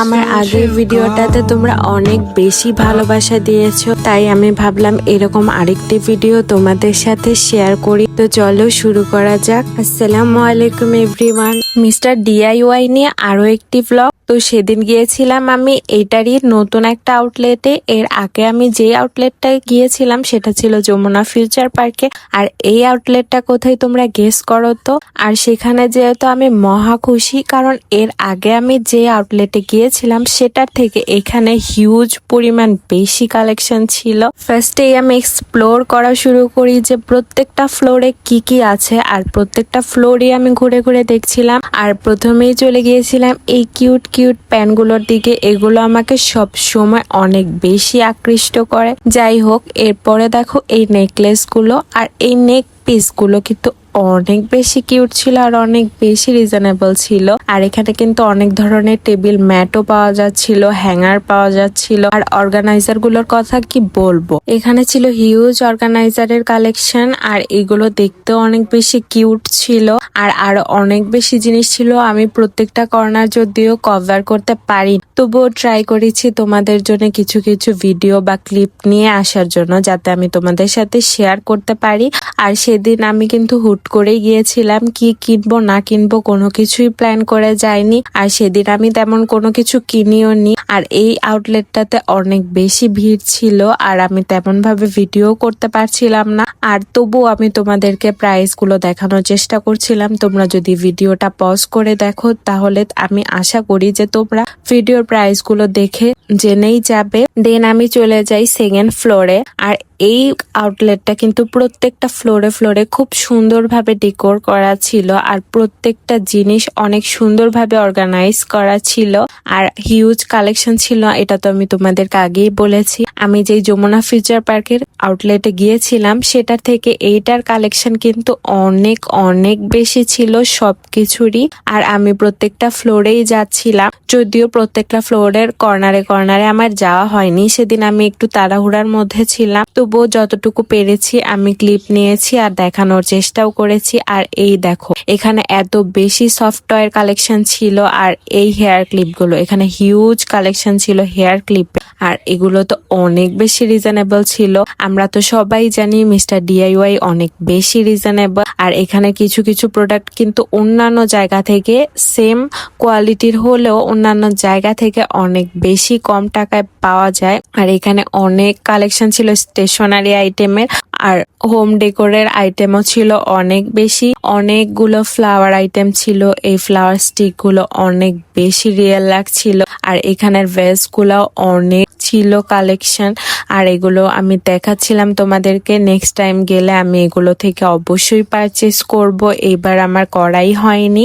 আমার আগের ভিডিওটাতে তোমরা অনেক বেশি ভালোবাসা দিয়েছো, তাই আমি ভাবলাম এরকম আরেকটি ভিডিও তোমাদের সাথে শেয়ার করি। তো চলো শুরু করা যাক। আসসালামু আলাইকুম এভরিওয়ান। মিস্টার ডিআইওয়াই নিয়ে আরো একটি ব্লগ। তো সেদিন গিয়েছিলাম আমি এইটারই নতুন একটা আউটলেটে। এর আগে আমি যে আউটলেটটায় গিয়েছিলাম সেটা ছিল যমুনা ফিউচার পার্কে। আর এই আউটলেটটা কোথায় তোমরা গেস করো তো। আর সেখানে যেহেতু আমি মহা খুশি, কারণ এর আগে আমি যে আউটলেটে গিয়েছিলাম সেটার থেকে এখানে হিউজ পরিমাণ বেশি কালেকশন ছিল। ফার্স্টে আমি এক্সপ্লোর করা শুরু করি যে প্রত্যেকটা ফ্লোরে কি কি আছে, আর প্রত্যেকটা ফ্লোরে আমি ঘুরে ঘুরে দেখছিলাম। আর প্রথমেই চলে গিয়েছিলাম এই কিউট কিউট প্যানগুলোর দিকে। এগুলো আমাকে সব সময় অনেক বেশি আকৃষ্ট করে। যাই হোক, এরপরে দেখো এই নেকলেস গুলো আর এই নেক পিস গুলো কিন্তু অনেক বেশি কিউট ছিল আর অনেক বেশি রিজনেবল ছিল। আর এখানে কিন্তু অনেক ধরনের টেবিল ম্যাটও পাওয়া যাচ্ছিল, হ্যাঙ্গার পাওয়া যাচ্ছিল। আর অর্গানাইজার গুলোর কথা কি বলবো, এখানে ছিল হিউজ অর্গানাইজারের কালেকশন। আর এগুলো দেখতেও অনেক বেশি কিউট ছিল। আর আরো অনেক বেশি জিনিস ছিল। আমি প্রত্যেকটা কর্নার যদিও কভার করতে পারি, তবুও ট্রাই করেছি তোমাদের জন্য কিছু কিছু ভিডিও বা ক্লিপ নিয়ে আসার জন্য, যাতে আমি তোমাদের সাথে শেয়ার করতে পারি। আর সেদিন আমি কিন্তু হুট করেই গিয়েছিলাম, কি কিনবো না কিনবো কোনো কিছুই প্ল্যান করে যাইনি। আর সেদিন আমি তেমন কোনো কিছু কিনিও নি। আর এই আউটলেটটাতে অনেক বেশি ভিড় ছিল আর আমি তেমন ভাবে ভিডিও করতে পারছিলাম না। আর তবু আমি তোমাদেরকে প্রাইস গুলো দেখানোর চেষ্টা করছিলাম। তোমরা যদি ভিডিওটা পজ করে দেখো তাহলে আমি আশা করি যে তোমরা ভিডিওর প্রাইস গুলো দেখে জেনেই যাবে। দেন আমি চলে যাই সেকেন্ড ফ্লোরে। আর এই আউটলেটটা কিন্তু প্রত্যেকটা ফ্লোরে ফ্লোরে খুব সুন্দরভাবে ডেকোর করা ছিল। আর প্রত্যেকটা জিনিস অনেক সুন্দরভাবে অর্গানাইজ করা ছিল। আর হিউজ কালেকশন ছিল, এটা তো আমি তোমাদেরকে আগেই বলেছি। আমি যেই যমুনা ফিউচার পার্কের আউটলেটে গিয়েছিলাম সেটা থেকে এইটার কালেকশন কিন্তু অনেক অনেক বেশি ছিল সবকিছুরই। আর আমি প্রত্যেকটা ফ্লোরেই যাচ্ছিলাম, যদিও প্রত্যেকটা ফ্লোরের কর্নারে কর্নারে আমার যাওয়া হয়নি। সেদিন আমি একটু তাড়াহুড়ার মধ্যে ছিলাম, তবুও যতটুকু পেরেছি আমি ক্লিপ নিয়েছি আর দেখানোর চেষ্টাও করেছি। আর এই দেখো, এখানে এত বেশি সফট টয়ের কালেকশন ছিল। আর এই হেয়ার ক্লিপ গুলো, এখানে হিউজ কালেকশন ছিল হেয়ার ক্লিপ। আর এগুলো তো অনেক বেশি রিজনেবল ছিল। আমরা তো সবাই জানি মিস্টার ডিআইওয়াই অনেক বেশি রিজনেবল। আর এখানে কিছু কিছু প্রোডাক্ট কিন্তু অন্যান্য জায়গা থেকে সেম কোয়ালিটির হলেও অন্যান্য জায়গা থেকে অনেক বেশি কম টাকায় পাওয়া যায়। আর এখানে অনেক কালেকশন ছিল স্টেশনারি আইটেমের, আর হোম ডেকোরের আইটেমও ছিল অনেক বেশি। অনেকগুলো ফ্লাওয়ার আইটেম ছিল, এই ফ্লাওয়ার স্টিক গুলো অনেক বেশি রিয়েল লাগছিল। আর এখানের ভেজ গুলো অনেক ছিল কালেকশন। আর এগুলো আমি দেখাচ্ছিলাম তোমাদেরকে। নেক্সট টাইম গেলে আমি এগুলো থেকে অবশ্যই পারচেস করব, এবার আমার করাই হয়নি।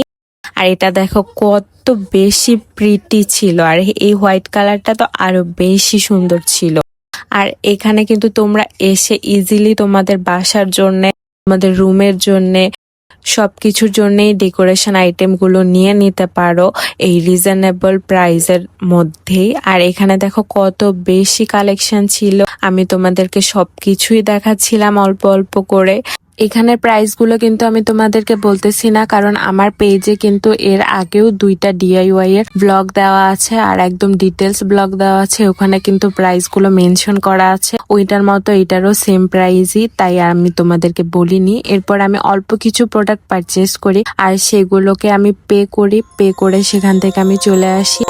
আর এটা দেখো কত বেশি প্রিটি ছিল, আর এই হোয়াইট কালারটা তো আরো বেশি সুন্দর ছিল। আর এখানে কিন্তু তোমরা এসে ইজিলি তোমাদের বাসার জন্য, তোমাদের রুমের জন্য, সবকিছুর জন্যই ডেকোরেশন আইটেম গুলো নিয়ে নিতে পারো এই রিজনেবল প্রাইসের মধ্যেই। আর এখানে দেখো কত বেশি কালেকশন ছিল, আমি তোমাদেরকে সবকিছুই দেখাচ্ছিলাম অল্প অল্প করে। এখানের প্রাইস গুলো কিন্তু আমি তোমাদেরকে বলতেছি না, কারণ আমার পেজে কিন্তু এর আগেও 2টা ডিআইওয়াই এর ব্লগ দেওয়া আছে আর একদম ডিটেলস ব্লগ দেওয়া আছে। ওখানে কিন্তু প্রাইস গুলো মেনশন করা আছে। ওইটার মতো এটারও সেম প্রাইসই, তাই আমি তোমাদেরকে বলিনি। এরপর আমি অল্প কিছু প্রোডাক্ট পারচেস করি আর সেগুলোকে আমি পে করি। পে করে সেখান থেকে আমি চলে আসি।